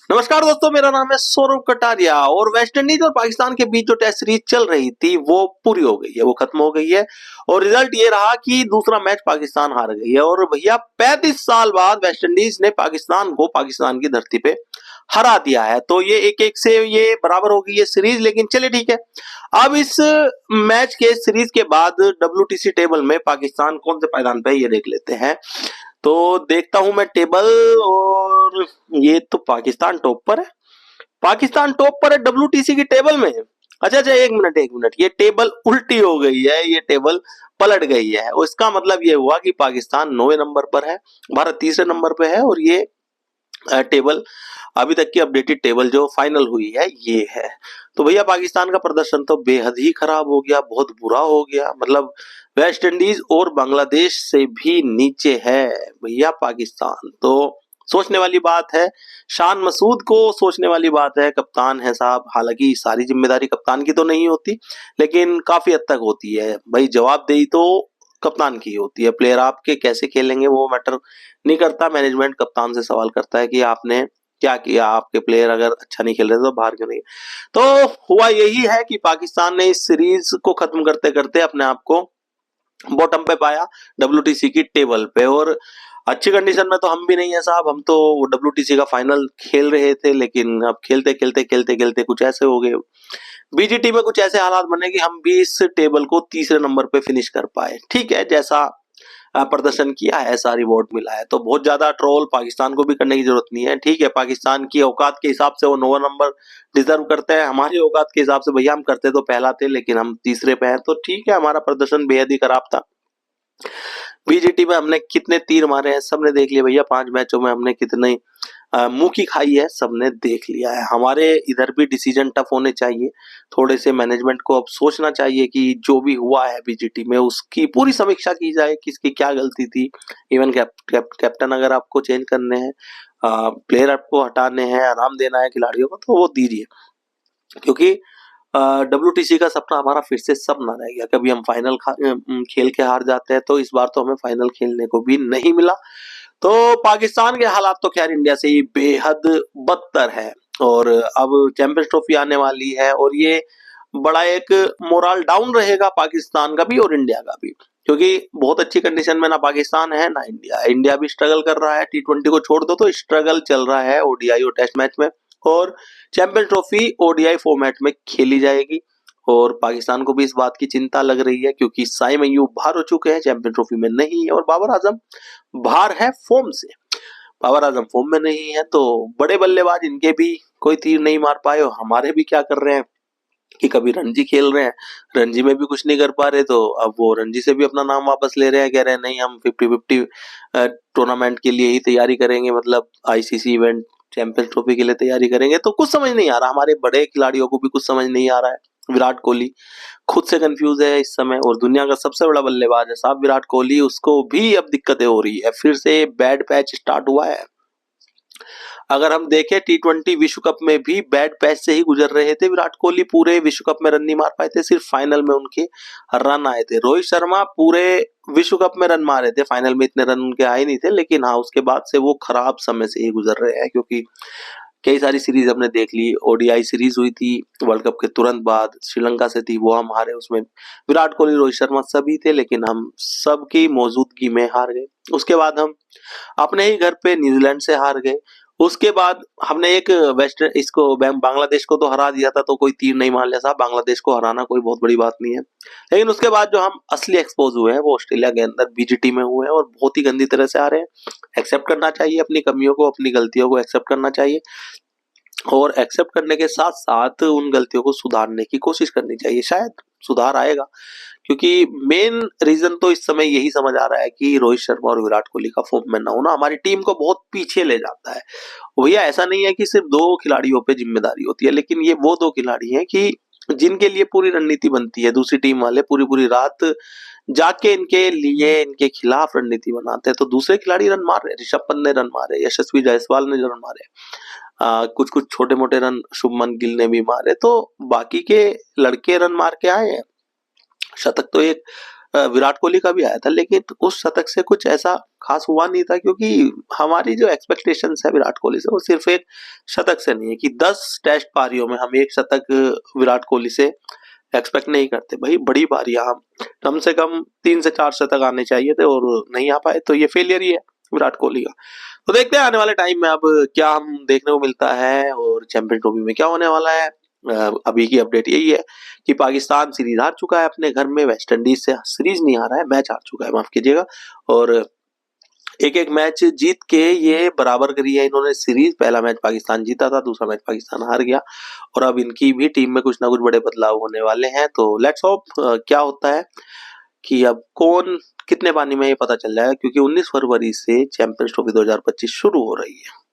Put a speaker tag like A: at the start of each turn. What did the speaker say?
A: नमस्कार दोस्तों, मेरा नाम है सौरभ कटारिया और वेस्ट इंडीज और पाकिस्तान के बीच जो टेस्ट सीरीज चल रही थी वो पूरी हो गई है, वो खत्म हो गई है। और रिजल्ट ये रहा कि दूसरा मैच पाकिस्तान हार गई है। और भैया 35 साल बाद वेस्ट इंडीज ने पाकिस्तान को पाकिस्तान की धरती पे हरा दिया है। तो ये एक एक से ये बराबर हो गई है सीरीज। लेकिन चलिए ठीक है, अब इस मैच के सीरीज के बाद WTC टेबल में पाकिस्तान कौन से पायदान पे है ये देख लेते हैं। तो देखता हूं मैं टेबल, और ये तो पाकिस्तान टॉप पर है। पाकिस्तान टॉप पर है WTC की टेबल में। अच्छा अच्छा, एक मिनट, ये टेबल उल्टी हो गई है, ये टेबल पलट गई है। और इसका मतलब ये हुआ कि पाकिस्तान 9वें नंबर पर है, भारत तीसरे नंबर पे है। और ये टेबल अभी तक की अपडेटेड टेबल जो फाइनल हुई है ये है। तो भैया पाकिस्तान का प्रदर्शन तो बेहद ही खराब हो गया, बहुत बुरा हो गया। मतलब वेस्ट इंडीज और बांग्लादेश से भी नीचे है भैया पाकिस्तान। तो सोचने वाली बात है, शान मसूद को सोचने वाली बात है। कप्तान है साहब, हालांकि सारी जिम्मेदारी कप्तान की तो नहीं होती, लेकिन काफी हद तक होती है भाई। जवाबदेही तो कप्तान की होती है। प्लेयर आपके कैसे खेलेंगे वो मैटर नहीं करता, मैनेजमेंट कप्तान से सवाल करता है कि आपने क्या किया, आपके प्लेयर अगर अच्छा नहीं खेल रहे तो बाहर क्यों नहीं। तो हुआ यही है कि पाकिस्तान ने इस सीरीज को खत्म करते करते अपने आप को बॉटम पे पाया WTC की टेबल पे। और अच्छी कंडीशन में तो हम भी नहीं है साहब, हम तो WTC का फाइनल खेल रहे थे, लेकिन अब खेलते खेलते खेलते खेलते कुछ ऐसे हो गए, BGT में कुछ ऐसे हालात बने कि हम भी इस टेबल को तीसरे नंबर पे फिनिश कर पाए। ठीक है, जैसा प्रदर्शन किया है ऐसा रिवॉर्ड मिला है। तो बहुत ज्यादा ट्रोल पाकिस्तान को भी करने की जरूरत नहीं है। ठीक है, पाकिस्तान की औकात के हिसाब से वो 9वां नंबर डिजर्व करते हैं। हमारी औकात के हिसाब से भैया हम करते तो पहला थे, लेकिन हम तीसरे पे हैं। तो ठीक है, हमारा प्रदर्शन बेहद ही खराब था। BGT में हमने कितने तीर मारे हैं सबने देख लिया भैया। 5 मैचों में हमने कितने मुंह की खाई है सबने देख लिया है। हमारे इधर भी डिसीजन टफ होने चाहिए। थोड़े से मैनेजमेंट को अब सोचना चाहिए कि जो भी हुआ है BGT में उसकी पूरी समीक्षा की जाए, किसकी क्या गलती थी। इवन कैप्टन अगर आपको चेंज करने हैं, प्लेयर आपको हटाने हैं, आराम देना है खिलाड़ियों को, तो वो दीजिए। क्योंकि WTC का सपना हमारा फिर से सपना रह गया। कभी हम फाइनल खेल के हार जाते हैं, तो इस बार तो हमें फाइनल खेलने को भी नहीं मिला। तो पाकिस्तान के हालात तो खैर इंडिया से ही बेहद बदतर है। और अब चैंपियंस ट्रॉफी आने वाली है, और ये बड़ा एक मोरल डाउन रहेगा पाकिस्तान का भी और इंडिया का भी। क्योंकि बहुत अच्छी कंडीशन में ना पाकिस्तान है ना इंडिया। इंडिया भी स्ट्रगल कर रहा है, T20 को छोड़ दो तो स्ट्रगल चल रहा है ODI और टेस्ट मैच में। और चैंपियंस ट्रॉफी ODI फॉर्मेट में खेली जाएगी। और पाकिस्तान को भी इस बात की चिंता लग रही है, क्योंकि साइम अय्यूब बाहर हो चुके हैं, चैंपियन ट्रॉफी में नहीं है। और बाबर आजम बाहर है फॉर्म से, बाबर आजम फॉर्म में नहीं है। तो बड़े बल्लेबाज इनके भी कोई तीर नहीं मार पाए। और हमारे भी क्या कर रहे हैं कि कभी रणजी खेल रहे हैं, रणजी में भी कुछ नहीं कर पा रहे, तो अब वो रणजी से भी अपना नाम वापस ले रहे हैं। कह रहे हैं नहीं, हम 50-50 टूर्नामेंट के लिए ही तैयारी करेंगे, मतलब ICC इवेंट चैंपियंस ट्रॉफी के लिए तैयारी करेंगे। तो कुछ समझ नहीं आ रहा, हमारे बड़े खिलाड़ियों को भी कुछ समझ नहीं आ रहा है। विराट कोहली खुद से कंफ्यूज है इस समय, और दुनिया का सबसे बड़ा बल्लेबाज है साहब विराट कोहली, उसको भी अब दिक्कतें हो रही है। फिर से बैड पैच स्टार्ट हुआ है। अगर हम देखें T20 विश्व कप में भी बैड पैच से ही गुजर रहे थे विराट कोहली। पूरे विश्व कप में रन नहीं मार पाए थे, सिर्फ फाइनल में उनके रन आए थे। रोहित शर्मा पूरे विश्व कप में रन मारे थे, फाइनल में इतने रन उनके आए नहीं थे। लेकिन हाँ, उसके बाद से वो खराब समय से ही गुजर रहे हैं, क्योंकि कई सारी सीरीज हमने देख ली। ODI सीरीज हुई थी वर्ल्ड कप के तुरंत बाद, श्रीलंका से थी, वो हम हारे। उसमें विराट कोहली रोहित शर्मा सभी थे, लेकिन हम सबकी मौजूदगी में हार गए। उसके बाद हम अपने ही घर पे न्यूजीलैंड से हार गए। उसके बाद हमने एक वेस्ट इसको बांग्लादेश को तो हरा दिया था, तो कोई तीर नहीं मान लिया साहब। बांग्लादेश को हराना कोई बहुत बड़ी बात नहीं है। लेकिन उसके बाद जो हम असली एक्सपोज हुए हैं वो ऑस्ट्रेलिया के अंदर BGT में हुए हैं, और बहुत ही गंदी तरह से आ रहे हैं। एक्सेप्ट करना चाहिए अपनी कमियों को, अपनी गलतियों को एक्सेप्ट करना चाहिए। और एक्सेप्ट करने के साथ साथ उन गलतियों को सुधारने की कोशिश करनी चाहिए, शायद सुधार आएगा। क्योंकि मेन रीजन तो इस समय यही समझ आ रहा है कि रोहित शर्मा और विराट कोहली का फॉर्म में ना होना हमारी टीम को बहुत पीछे ले जाता है। भैया ऐसा नहीं है कि सिर्फ 2 खिलाड़ियों पे जिम्मेदारी होती है, लेकिन ये वो 2 खिलाड़ी हैं कि जिनके लिए पूरी रणनीति बनती है। दूसरी टीम वाले पूरी पूरी रात जाके इनके लिए, इनके खिलाफ रणनीति बनाते हैं। तो दूसरे खिलाड़ी रन मार रहे हैं, ऋषभ पंत ने रन मारे, यशस्वी जायसवाल ने रन मारे, कुछ कुछ छोटे मोटे रन शुभमन गिल ने भी मारे। तो बाकी के लड़के रन मार के आए हैं। शतक तो एक विराट कोहली का भी आया था, लेकिन उस शतक से कुछ ऐसा खास हुआ नहीं था, क्योंकि हमारी जो एक्सपेक्टेशंस है विराट कोहली से वो सिर्फ एक शतक से नहीं है कि 10 टेस्ट पारियों में हम एक शतक विराट कोहली से एक्सपेक्ट नहीं करते। भाई बड़ी पारियां, हम कम से कम 3 से 4 शतक आने चाहिए थे और नहीं आ पाए, तो ये फेलियर ही है विराट कोहली का। तो देखते हैं आने वाले टाइम में अब क्या हम देखने को मिलता है और चैंपियंस ट्रॉफी में क्या होने वाला है। अभी की अपडेट यही है कि पाकिस्तान सीरीज हार चुका है अपने घर में, वेस्ट इंडीज से सीरीज नहीं हारा है, मैच हार चुका है, माफ कीजिएगा। और एक एक मैच जीत के ये बराबर करी है इन्होंने सीरीज। पहला मैच पाकिस्तान जीता था, दूसरा मैच पाकिस्तान हार गया, और अब इनकी भी टीम में कुछ ना कुछ बड़े बदलाव होने वाले हैं। तो लेट्स होप क्या होता है कि अब कौन कितने पानी में ये पता चल जाएगा, क्योंकि 19 फरवरी से चैंपियंस ट्रॉफी 2025 शुरू हो रही है।